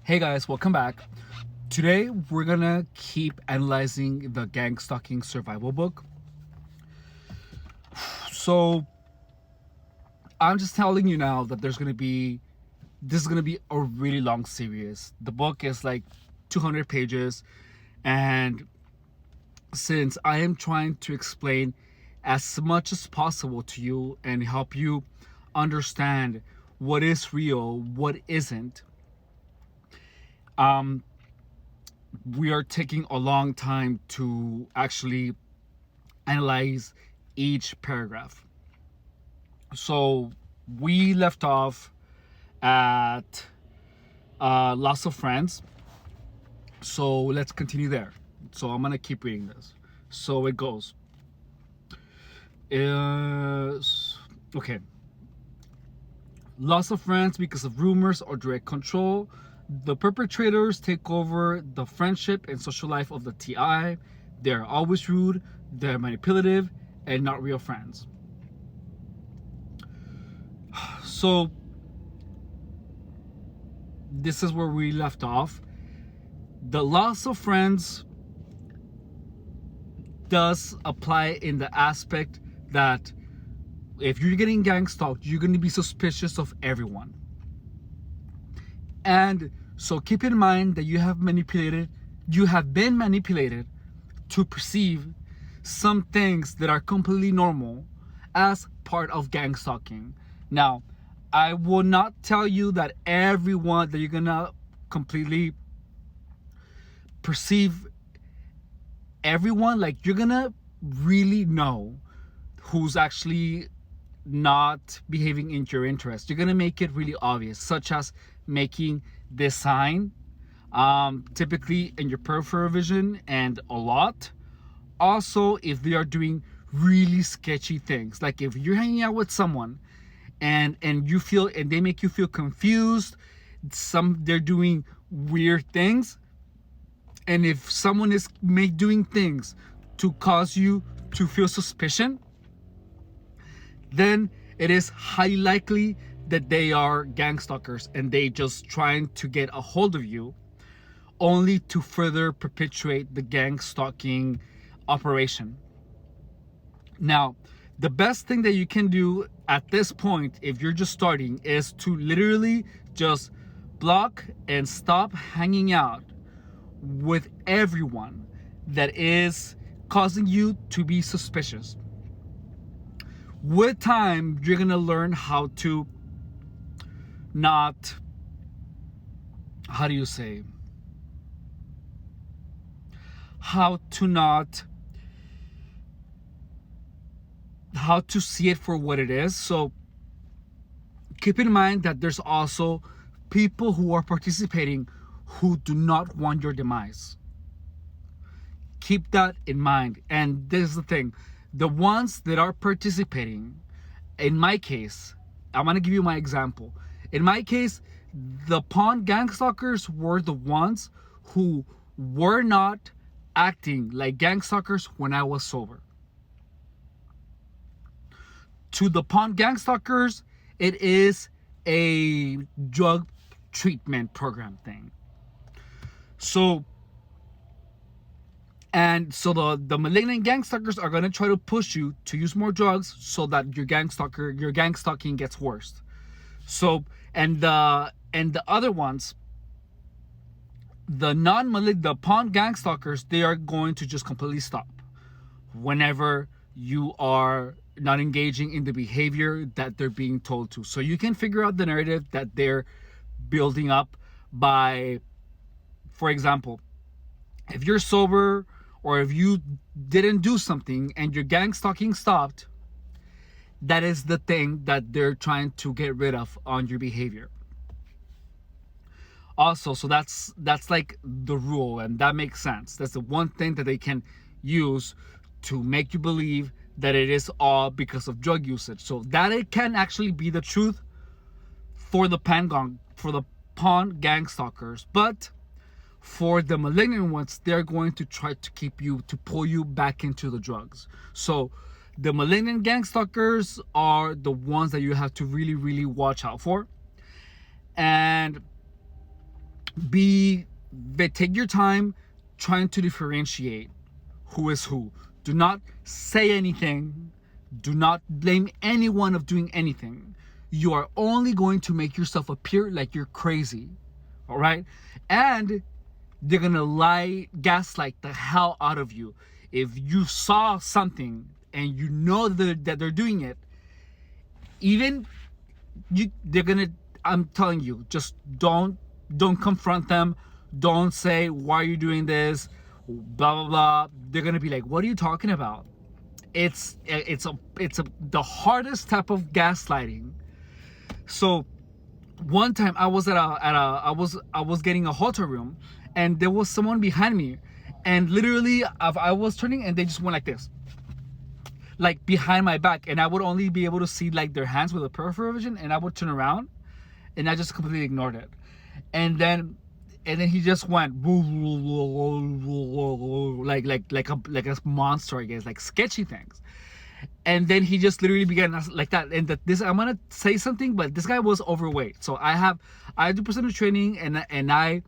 Hey guys, welcome back. Today we're gonna keep analyzing the Gangstalking survival book. So I'm just telling you now that this is gonna be a really long series. The book is like 200 pages, and since I am trying to explain as much as possible to you and help you understand what is real, what isn't, we are taking a long time to actually analyze each paragraph. So we left off at loss of friends. So let's continue there. So I'm gonna keep reading this. So it goes. Okay. Loss of friends because of rumors or direct control. The perpetrators take over the friendship and social life of the TI. They're always rude, they're manipulative, and not real friends. So this is where we left off. The loss of friends does apply in the aspect that if you're getting gang stalked, you're going to be suspicious of everyone. And so keep in mind that you have been manipulated to perceive some things that are completely normal as part of gang stalking. Now, I will not tell you that everyone that you're gonna completely perceive everyone, like you're gonna really know who's actually not behaving in your interest. You're gonna make it really obvious, such as making this sign, typically in your peripheral vision, and a lot. Also, if they are doing really sketchy things, like if you're hanging out with someone and they make you feel confused, they're doing weird things, and if someone is doing things to cause you to feel suspicion, then it is highly likely that they are gang stalkers and they just trying to get a hold of you only to further perpetuate the gang stalking operation. Now, the best thing that you can do at this point, if you're just starting, is to literally just block and stop hanging out with everyone that is causing you to be suspicious. With time, you're gonna learn how to not, how do you say, how to see it for what it is. So keep in mind that there's also people who are participating who do not want your demise. Keep that in mind. And this is the thing, the ones that are participating, in my case, I'm gonna give you my example. In my case, the pawn gang stalkers were the ones who were not acting like gang stalkers when I was sober. To the pawn gang stalkers, it is a drug treatment program thing. So the malignant gang stalkers are gonna try to push you to use more drugs so that your gang stalking gets worse. So and the other ones, the pawn gang stalkers, they are going to just completely stop whenever you are not engaging in the behavior that they're being told to. So you can figure out the narrative that they're building up by, for example, if you're sober or if you didn't do something and your gang stalking stopped, that is the thing that they're trying to get rid of on your behavior. Also, so that's like the rule, and that makes sense. That's the one thing that they can use to make you believe that it is all because of drug usage. So that it can actually be the truth for the pawn gang stalkers, but for the malignant ones, they're going to try to pull you back into the drugs. So the malignant gang stalkers are the ones that you have to really, really watch out for. And Take your time trying to differentiate who is who. Do not say anything. Do not blame anyone of doing anything. You are only going to make yourself appear like you're crazy. All right? And they're going to gaslight the hell out of you. If you saw something and you know that they're doing it, even they're going to, I'm telling you, just don't confront them. Don't say, why are you doing this? Blah, blah, blah. They're going to be like, what are you talking about? It's the hardest type of gaslighting. So one time I was I was getting a hotel room, and there was someone behind me, and literally I was turning and they just went like this, like behind my back, and I would only be able to see like their hands with a peripheral vision, and I would turn around and I just completely ignored it. And then he just went like a monster, I guess, like sketchy things. And then he just literally began like that. And this, I'm gonna say something, but this guy was overweight. So I do personal training, and I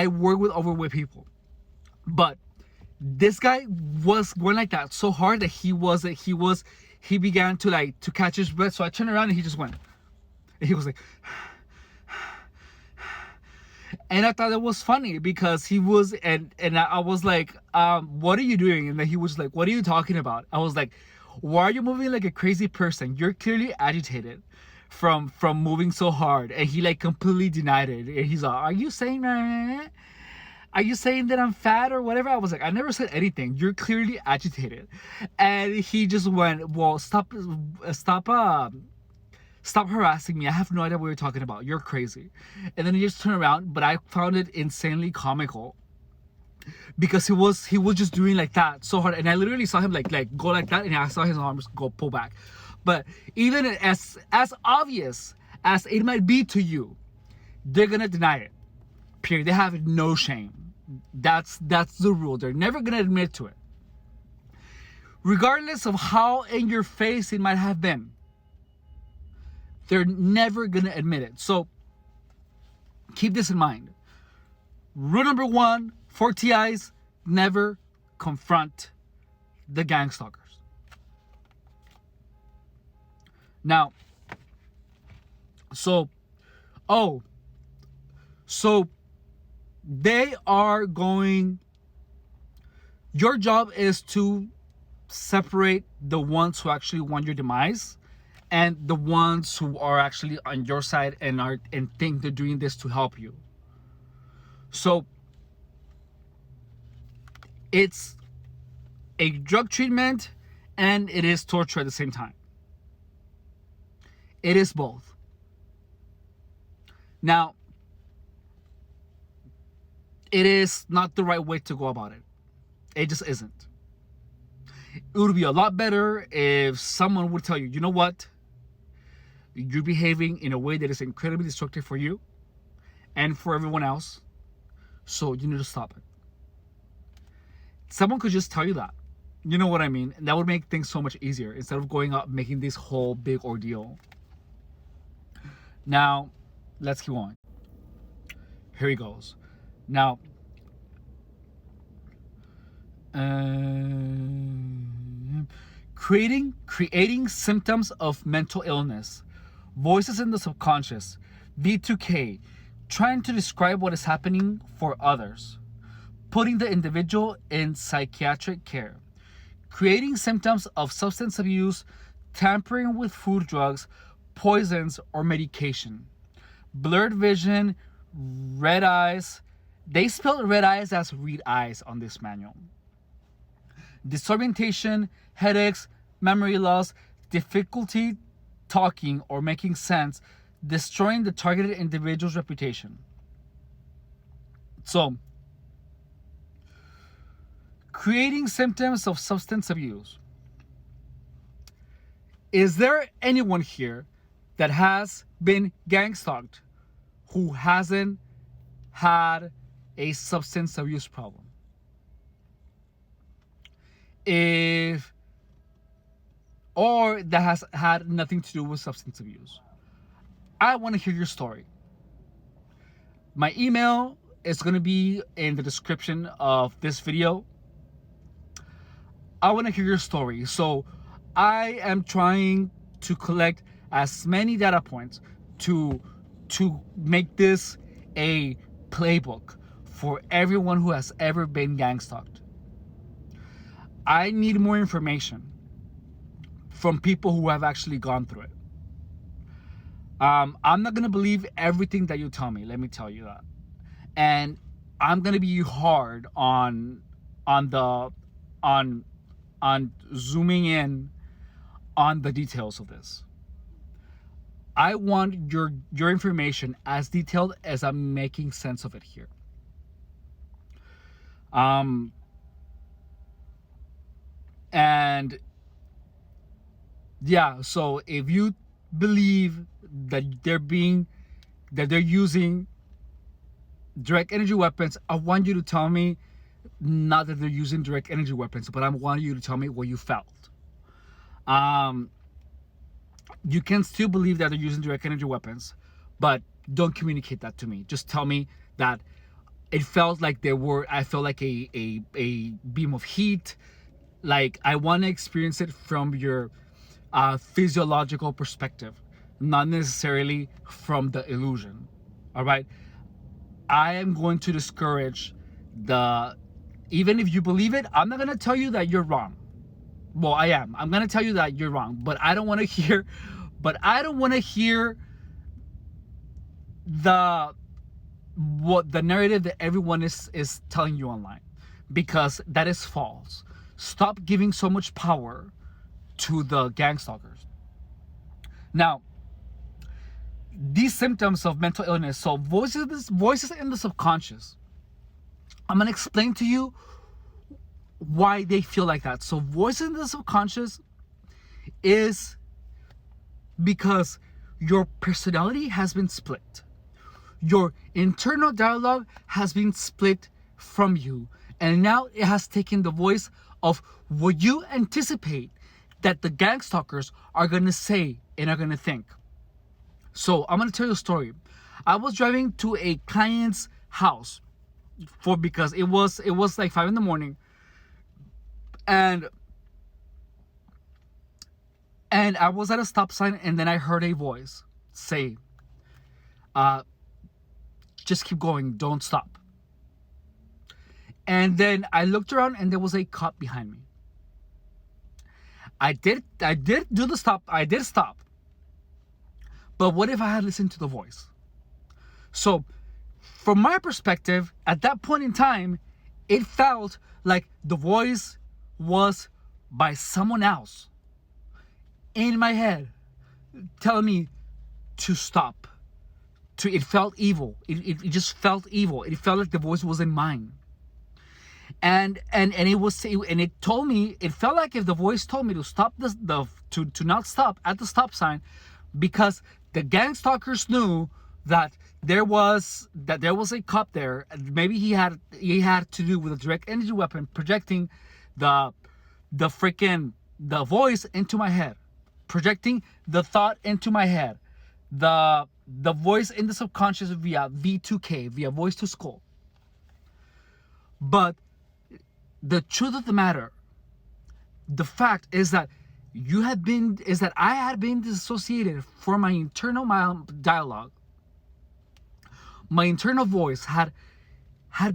work with overweight people. But this guy was going like that so hard that he began to catch his breath. So I turned around and he just went. And he was like, and I thought it was funny because he was, and I was like, what are you doing? And then he was like, what are you talking about? I was like, why are you moving like a crazy person? You're clearly agitated from moving so hard. And he like completely denied it. And he's like, are you saying that I'm fat or whatever? I was like, I never said anything. You're clearly agitated. And he just went, well, stop harassing me. I have no idea what you're talking about. You're crazy. And then he just turned around, but I found it insanely comical because he was just doing like that so hard. And I literally saw him like go like that, and I saw his arms go pull back. But even as obvious as it might be to you, they're gonna deny it. Period. They have no shame. That's the rule. They're never gonna admit to it. Regardless of how in your face it might have been, they're never gonna admit it. So keep this in mind. Rule number 1 for TIs: never confront the gang stalkers. Now, so they are going, your job is to separate the ones who actually want your demise and the ones who are actually on your side and think they're doing this to help you. So it's a drug treatment and it is torture at the same time. It is both. Now, it is not the right way to go about it. It just isn't. It would be a lot better if someone would tell you, you know what? You're behaving in a way that is incredibly destructive for you and for everyone else, so you need to stop it. Someone could just tell you that. You know what I mean? And that would make things so much easier instead of going up making this whole big ordeal. Now, let's keep on. Here he goes. Now, creating symptoms of mental illness, voices in the subconscious, V2K, trying to describe what is happening for others, putting the individual in psychiatric care, creating symptoms of substance abuse, tampering with food, drugs, poisons, or medication, blurred vision, red eyes. They spelled red eyes as read eyes on this manual. Disorientation, headaches, memory loss, difficulty talking or making sense, destroying the targeted individual's reputation. So, creating symptoms of substance abuse. Is there anyone here that has been gang stalked who hasn't had a substance abuse problem? Or that has had nothing to do with substance abuse? I want to hear your story. My email is going to be in the description of this video. I want to hear your story. So I am trying to collect as many data points to make this a playbook for everyone who has ever been gang stalked. I need more information from people who have actually gone through it. I'm not gonna believe everything that you tell me. Let me tell you that, and I'm gonna be hard on the on zooming in on the details of this. I want your information as detailed as I'm making sense of it here. And yeah, so if you believe that they're using direct energy weapons, I want you to tell me, not that they're using direct energy weapons, but I want you to tell me what you felt. You can still believe that they're using direct energy weapons, but don't communicate that to me. Just tell me that it felt like I felt like a beam of heat. Like, I want to experience it from your physiological perspective, not necessarily from the illusion. All right. I am going to discourage even if you believe it, I'm not going to tell you that you're wrong. Well, I am. I'm going to tell you that you're wrong, but I don't want to hear the narrative that everyone is telling you online, because that is false. Stop giving so much power to the gang stalkers. Now, these symptoms of mental illness, so voices in the subconscious, I'm gonna explain to you why they feel like that. So voices in the subconscious is because your personality has been split. Your internal dialogue has been split from you, and now it has taken the voice of what you anticipate that the gang stalkers are gonna say and are gonna think. So I'm gonna tell you a story. I was driving to a client's house because it was like 5 a.m, and I was at a stop sign, and then I heard a voice say, just keep going, don't stop. And then I looked around, and there was a cop behind me. I did do the stop. I did stop. But what if I had listened to the voice? So from my perspective, at that point in time, it felt like the voice was by someone else in my head telling me to stop. It felt evil. It just felt evil. It felt like the voice wasn't mine. And it told me, it felt like if the voice told me to stop to not stop at the stop sign, because the gang stalkers knew that there was a cop there. Maybe he had to do with a direct energy weapon projecting the voice into my head, projecting the thought into my head, the voice in the subconscious via V2K, via voice to skull. But the truth of the matter, the fact is that I had been dissociated from my internal dialogue. My internal voice had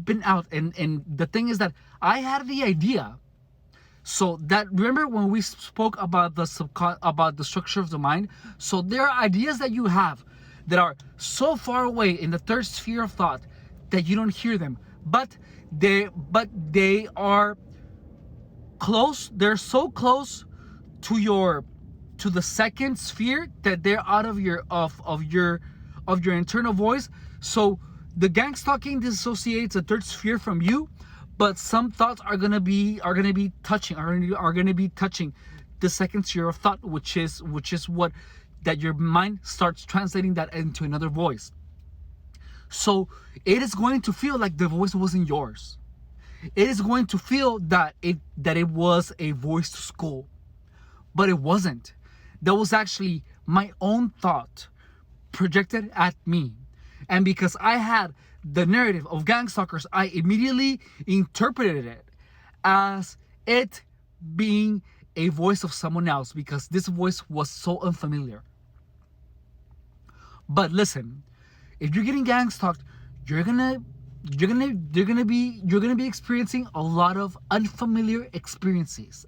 been out, and the thing is that I had the idea. So that, remember when we spoke about about the structure of the mind? So there are ideas that you have that are so far away in the third sphere of thought that you don't hear them, but they are close. They're so close to the second sphere that they're out of your internal voice. So the gang stalking dissociates the third sphere from you, but some thoughts are gonna be touching the second sphere of thought, which is what that your mind starts translating that into another voice. So it is going to feel like the voice wasn't yours. It is going to feel that it was a voice to school, but it wasn't. That was actually my own thought projected at me. And because I had the narrative of Gangstalkers, I immediately interpreted it as it being a voice of someone else because this voice was so unfamiliar. But listen, if you're getting gangstalked, you're gonna be experiencing a lot of unfamiliar experiences,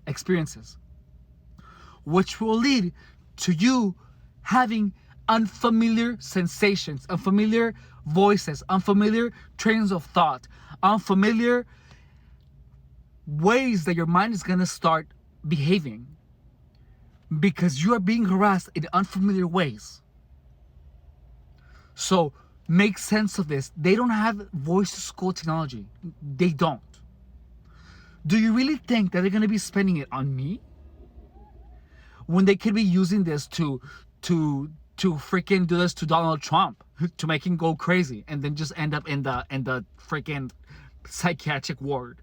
which will lead to you having unfamiliar sensations, unfamiliar voices, unfamiliar trains of thought, unfamiliar ways that your mind is gonna start behaving because you are being harassed in unfamiliar ways. So make sense of this. They don't have voice to school technology. They don't. Do you really think that they're gonna be spending it on me when they could be using this to freaking do this to Donald Trump to make him go crazy and then just end up in the freaking psychiatric ward?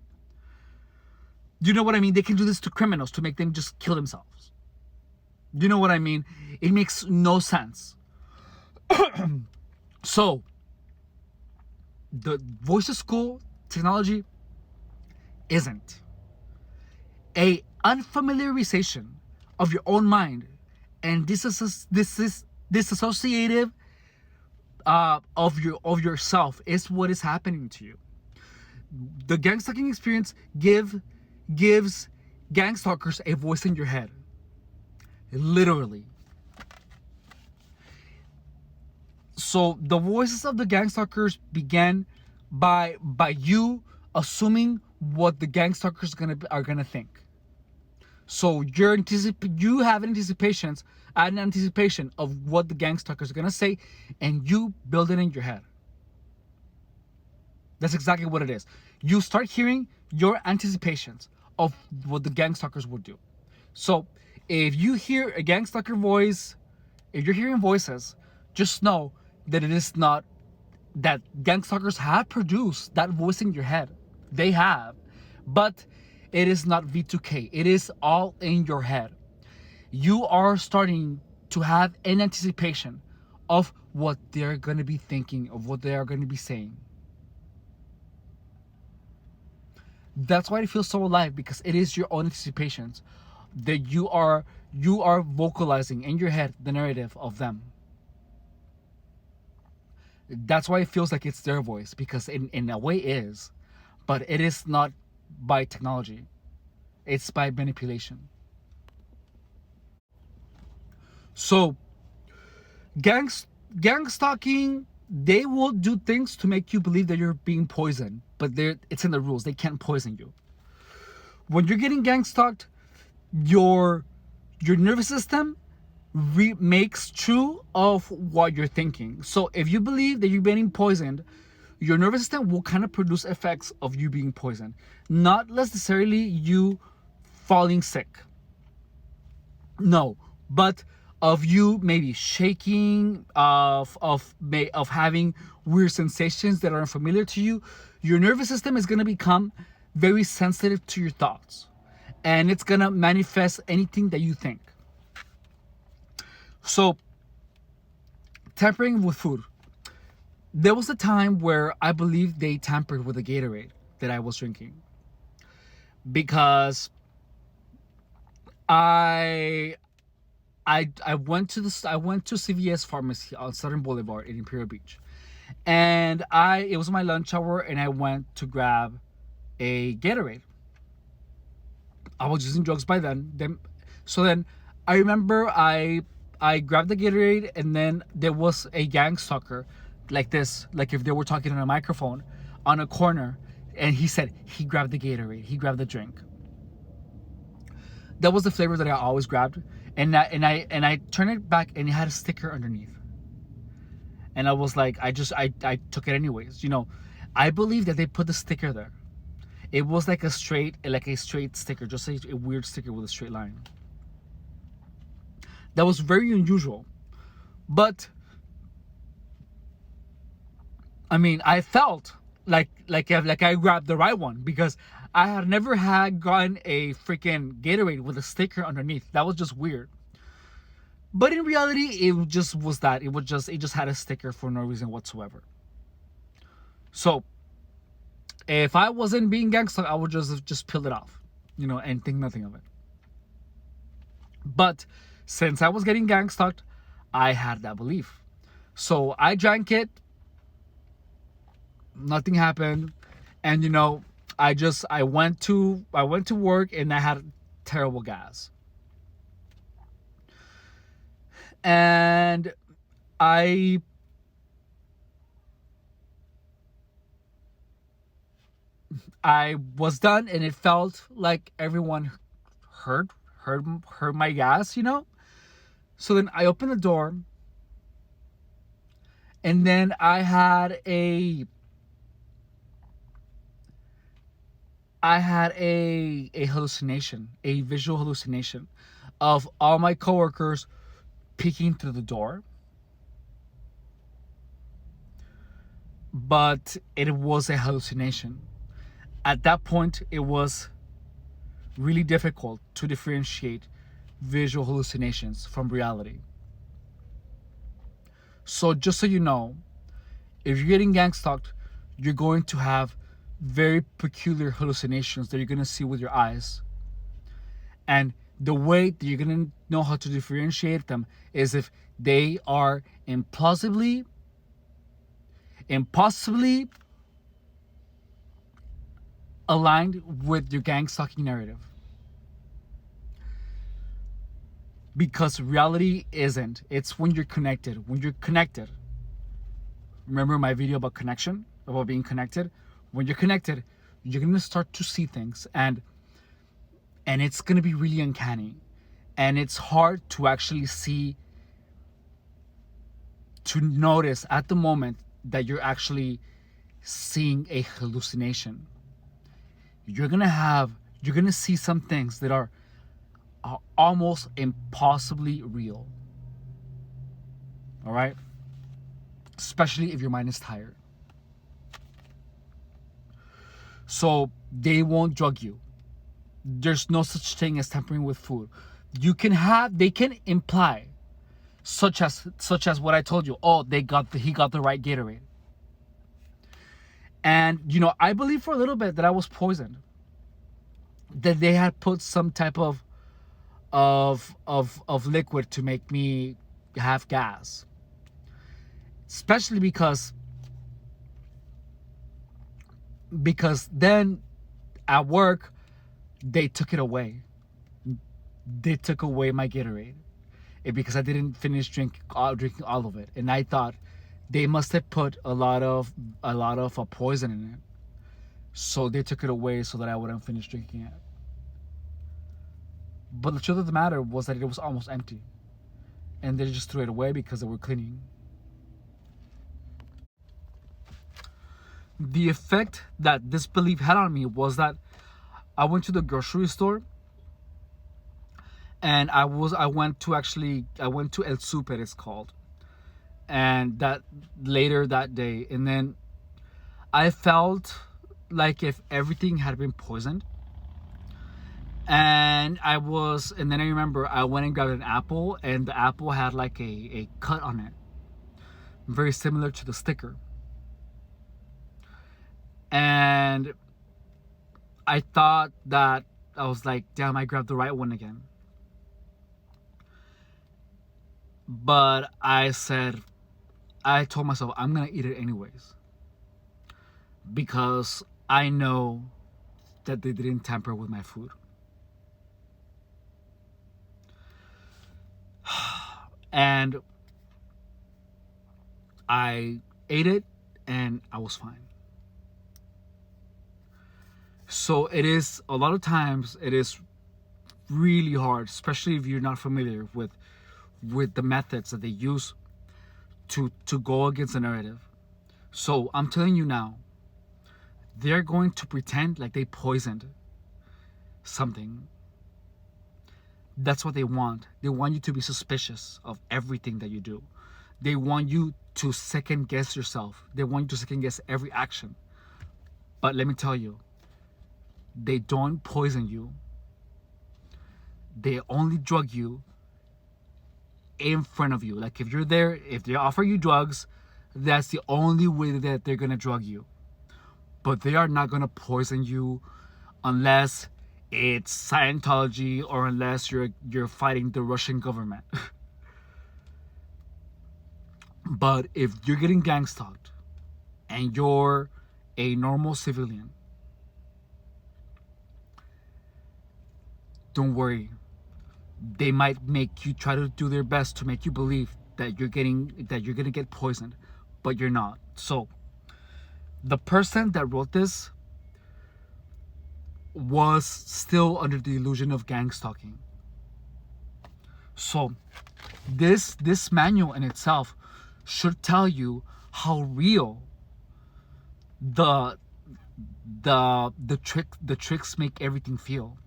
Do you know what I mean? They can do this to criminals to make them just kill themselves. Do you know what I mean? It makes no sense. So, the voice of school technology isn't a unfamiliarization of your own mind, and this is disassociative of yourself is what is happening to you. The gangstalking experience gives gangstalkers a voice in your head, literally. So the voices of the gangstalkers began by you assuming what the gangstalkers are gonna think. So you have an anticipation of what the gangstalkers are gonna say, and you build it in your head. That's exactly what it is. You start hearing your anticipations of what the gangstalkers would do. So if you hear a gangstalker voice, if you're hearing voices, just know that it is not that gangstalkers have produced that voice in your head. They have, but it is not V2K. It is all in your head. You are starting to have an anticipation of what they're going to be thinking, of what they are going to be saying. That's why it feels so alive, because it is your own anticipations that you are vocalizing in your head the narrative of them. That's why it feels like it's their voice, because in a way it is, but it is not by technology. It's by manipulation. So gang stalking, they will do things to make you believe that you're being poisoned, but it's in the rules. They can't poison you. When you're getting gang stalked, your nervous system makes true of what you're thinking. So if you believe that you're being poisoned, your nervous system will kind of produce effects of you being poisoned, not necessarily you falling sick. No, but of you maybe shaking, of having weird sensations that are unfamiliar to you. Your nervous system is going to become very sensitive to your thoughts, and it's going to manifest anything that you think. So, tampering with food. There was a time where I believe they tampered with the Gatorade that I was drinking, because I went to CVS Pharmacy on Southern Boulevard in Imperial Beach, and it was my lunch hour, and I went to grab a Gatorade. I was using drugs by then. So then I remember I grabbed the Gatorade, and then there was a gang stalker like this, like if they were talking on a microphone on a corner, and he said he grabbed the Gatorade, he grabbed the drink. That was the flavor that I always grabbed, and I turned it back, and it had a sticker underneath. And I was like, I took it anyways. I believe that they put the sticker there. It was like a straight sticker, just a weird sticker with a straight line. That was very unusual. But I mean, I felt like I grabbed the right one, because I had never gotten a freaking Gatorade with a sticker underneath. That was just weird. But in reality, it just was that. It just had a sticker for no reason whatsoever. So if I wasn't being gangster, I would just peel it off, and think nothing of it. But since I was getting gang stalked, I had that belief. So I drank it, nothing happened, and I went to work and I had terrible gas. And I I was done and it felt like everyone heard heard my gas. So then I opened the door and then I had a hallucination, a visual hallucination of all my coworkers peeking through the door. But it was a hallucination. At that point, it was really difficult to differentiate visual hallucinations from reality. So just so you know, if you're getting gang stalked, you're going to have very peculiar hallucinations that you're going to see with your eyes. And the way that you're going to know how to differentiate them is if they are impossibly aligned with your gang stalking narrative. Because reality isn't. It's when you're connected. When you're connected. Remember my video about connection? About being connected? When you're connected, you're going to start to see things. And it's going to be really uncanny. And it's hard to actually see, to notice at the moment that you're actually seeing a hallucination. You're going to see some things that are almost impossibly real. All right? Especially if your mind is tired. So they won't drug you. There's no such thing as tampering with food. They can imply, such as what I told you. Oh, he got the right Gatorade. And I believe for a little bit that I was poisoned. That they had put some type of liquid to make me have gas. Especially because then at work they took it away. They took away my Gatorade because I didn't finish drinking all of it, and I thought they must have put a lot of poison in it. So they took it away so that I wouldn't finish drinking it. But the truth of the matter was that it was almost empty. And they just threw it away because they were cleaning. The effect that this belief had on me was that I went to the grocery store and I went to El Super, it's called. And that later that day, and then I felt like if everything had been poisoned. And then I remember I went and grabbed an apple, and the apple had like a cut on it, very similar to the sticker. And I thought that, I was like, damn, I grabbed the right one again. But I told myself, I'm gonna eat it anyways. Because I know that they didn't tamper with my food. And I ate it and I was fine. So a lot of times it is really hard, especially if you're not familiar with the methods that they use to go against the narrative. So I'm telling you now, they're going to pretend like they poisoned something. That's what they want. They want you to be suspicious of everything that you do. They want you to second guess yourself. They want you to second guess every action. But let me tell you, they don't poison you. They only drug you in front of you. Like if you're there, if they offer you drugs, that's the only way that they're gonna drug you. but they are not gonna poison you unless it's Scientology or unless you're fighting the Russian government. But if you're getting gang stalked and you're a normal civilian, don't worry. They might make you try to do their best to make you believe that you're gonna get poisoned, but you're not. So the person that wrote this was still under the illusion of gang stalking. So this manual in itself should tell you how real the tricks make everything feel.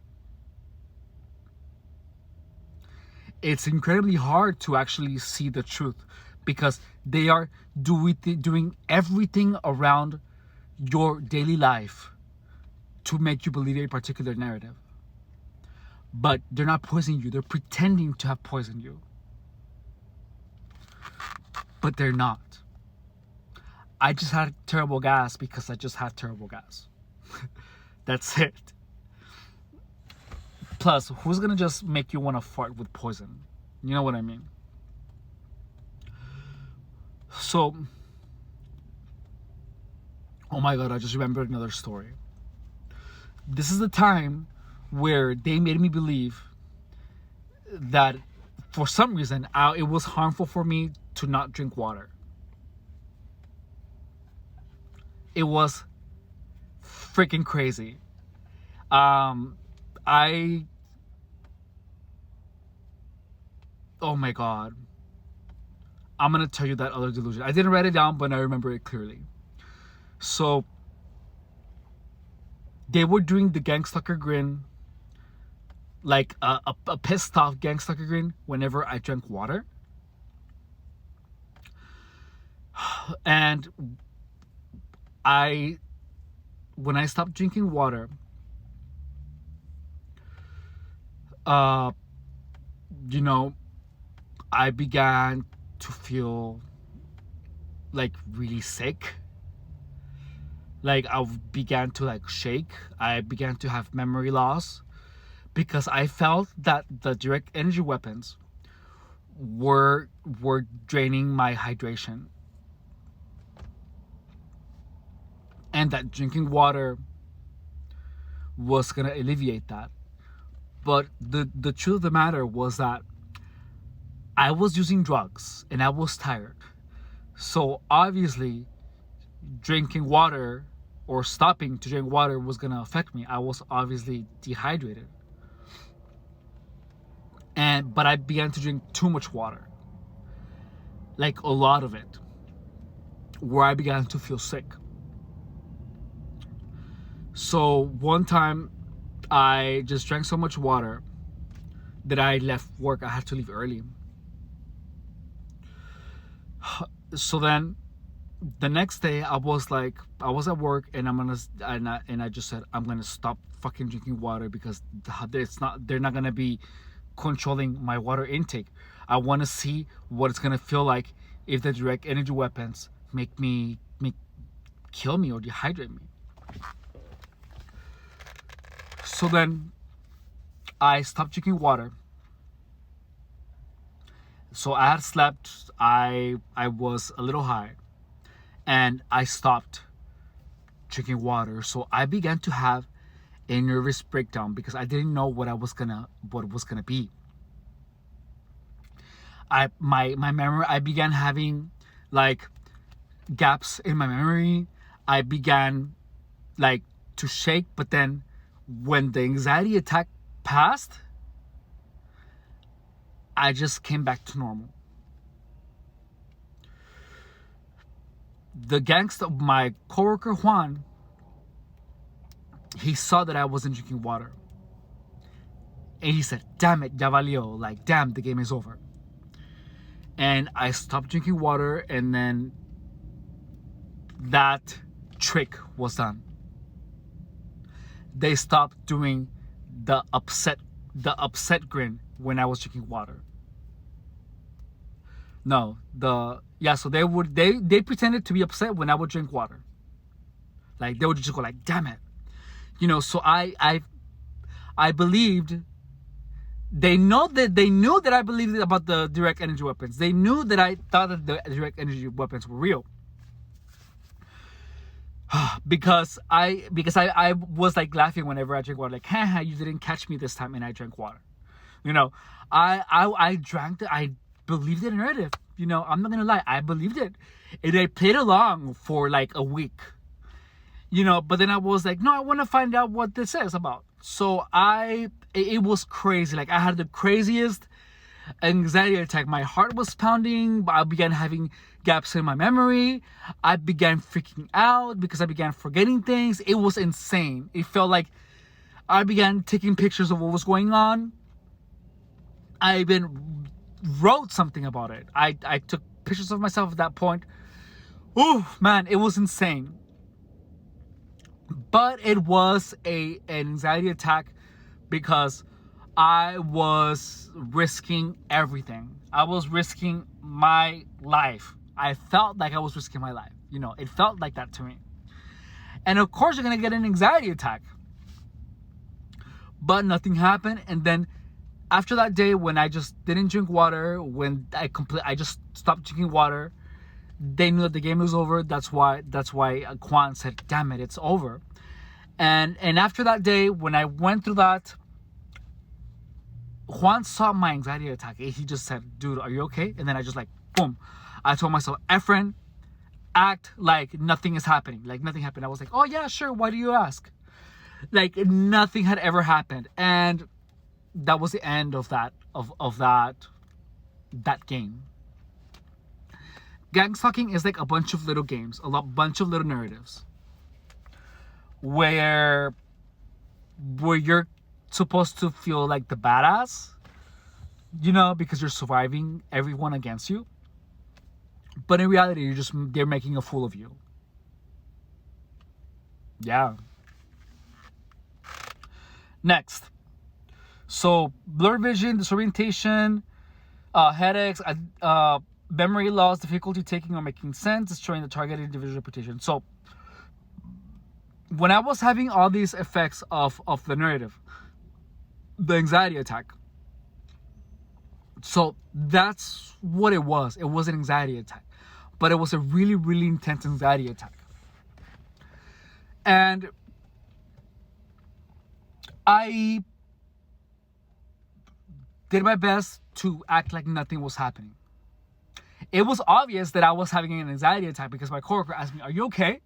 It's incredibly hard to actually see the truth because they are doing everything around your daily life to make you believe a particular narrative. But they're not poisoning you. They're pretending to have poisoned you. But they're not. I just had terrible gas because I just had terrible gas. That's it. Plus, who's gonna just make you want to fart with poison? You know what I mean? So, oh my god, I just remembered another story. This is the time where they made me believe that for some reason it was harmful for me to not drink water. It was freaking crazy. Oh my god. I'm gonna tell you that other delusion. I didn't write it down, but I remember it clearly. So they were doing the gangstalker grin, like a pissed off gangstalker grin whenever I drank water. And when I stopped drinking water, you know, I began to feel like really sick. Like I began to like shake. I began to have memory loss because I felt that the direct energy weapons were draining my hydration. And that drinking water was gonna alleviate that. But the truth of the matter was that I was using drugs and I was tired. So obviously drinking water or stopping to drink water was gonna affect me. I was obviously dehydrated. But I began to drink too much water. Like a lot of it. Where I began to feel sick. So one time I just drank so much water that I left work. I had to leave early. So then the next day I was at work and I just said I'm gonna stop fucking drinking water because they're not gonna be controlling my water intake. I want to see what it's gonna feel like if the direct energy weapons kill me or dehydrate me. So then I stopped drinking water. So I had slept, I was a little high, and I stopped drinking water. So I began to have a nervous breakdown because I didn't know what it was gonna be. My memory, I began having like gaps in my memory. I began like to shake, but then when the anxiety attack passed, I just came back to normal. The gangster, my coworker Juan, he saw that I wasn't drinking water. And he said, damn it, ya valió. Like, damn, the game is over. And I stopped drinking water, and then that trick was done. They stopped doing the upset grin when I was drinking water. So they pretended to be upset when I would drink water. Like they would just go like, damn it. So I believed, they knew that I believed about the direct energy weapons. They knew that I thought that the direct energy weapons were real. because I was like laughing whenever I drink water, like, haha, you didn't catch me this time, and I drank water. I drank it. I believed the narrative. I'm not gonna lie, I believed it, and I played along for like a week. But then I was like, no, I want to find out what this is about. So it was crazy. Like I had the craziest anxiety attack. My heart was pounding. I began having gaps in my memory. I began freaking out because I began forgetting things. It was insane. It felt like I began taking pictures of what was going on. I even wrote something about it. I took pictures of myself at that point. Ooh, man, it was insane. But it was an anxiety attack because I was risking everything. I was risking my life. I felt like I was risking my life. It felt like that to me. And of course, you're going to get an anxiety attack. But nothing happened. And then after that day, when I just didn't drink water, when I just stopped drinking water, they knew that the game was over. That's why Juan said, damn it, it's over. And after that day, when I went through that, Juan saw my anxiety attack. He just said, dude, are you okay? And then I just like, boom. I told myself, Efren, act like nothing is happening. Like nothing happened. I was like, oh yeah, sure. Why do you ask? Like nothing had ever happened. And that was the end of that game. Gangstalking is like a bunch of little games, bunch of little narratives where you're supposed to feel like the badass, because you're surviving everyone against you. But in reality, they're making a fool of you. Yeah. Next. So blurred vision, disorientation, headaches, memory loss, difficulty taking or making sense, destroying the targeted individual reputation. So when I was having all these effects of the narrative, the anxiety attack, so that's what it was. It was an anxiety attack, but it was a really, really intense anxiety attack. And I did my best to act like nothing was happening. It was obvious that I was having an anxiety attack because my coworker asked me, are you okay?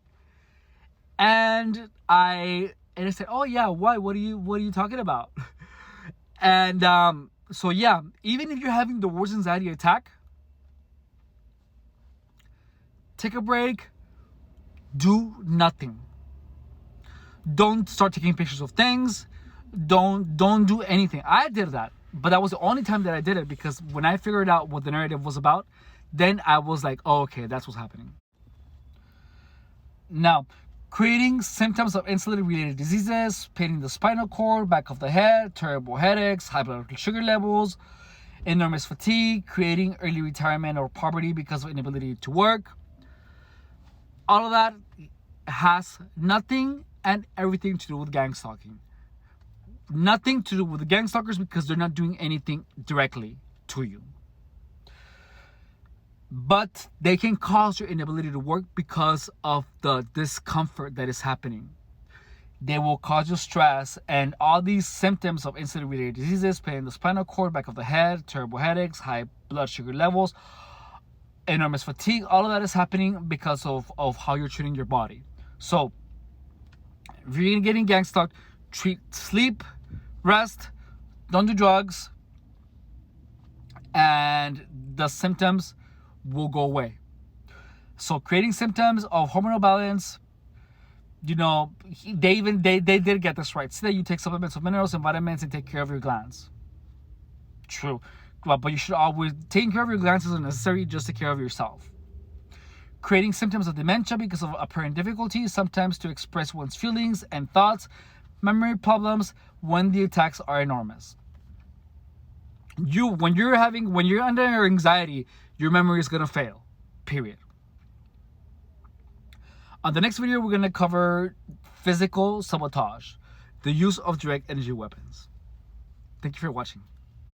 And I said, oh yeah, why? What are you talking about? And so yeah, even if you're having the worst anxiety attack, take a break, do nothing. Don't start taking pictures of things. Don't do anything. I did that, but that was the only time that I did it, because when I figured out what the narrative was about, then I was like, oh, okay, that's what's happening. Now, creating symptoms of insulin-related diseases, pain in the spinal cord, back of the head, terrible headaches, high blood sugar levels, enormous fatigue, creating early retirement or poverty because of inability to work. All of that has nothing and everything to do with gang stalking. Nothing to do with the gang stalkers because they're not doing anything directly to you. But they can cause your inability to work because of the discomfort that is happening. They will cause you stress, and all these symptoms of insulin-related diseases, pain in the spinal cord, back of the head, terrible headaches, high blood sugar levels, enormous fatigue, all of that is happening because of how you're treating your body. So, if you're getting gang stalked, sleep, rest, don't do drugs, and the symptoms will go away. So creating symptoms of hormonal balance, they did get this right. Say that you take supplements of minerals and vitamins and take care of your glands. True. But you should always, taking care of your glands isn't necessary, just take care of yourself. Creating symptoms of dementia because of apparent difficulties sometimes to express one's feelings and thoughts, memory problems when the attacks are enormous. When you're under anxiety, your memory is gonna fail. Period. On the next video, we're going to cover physical sabotage, the use of direct energy weapons. Thank you for watching.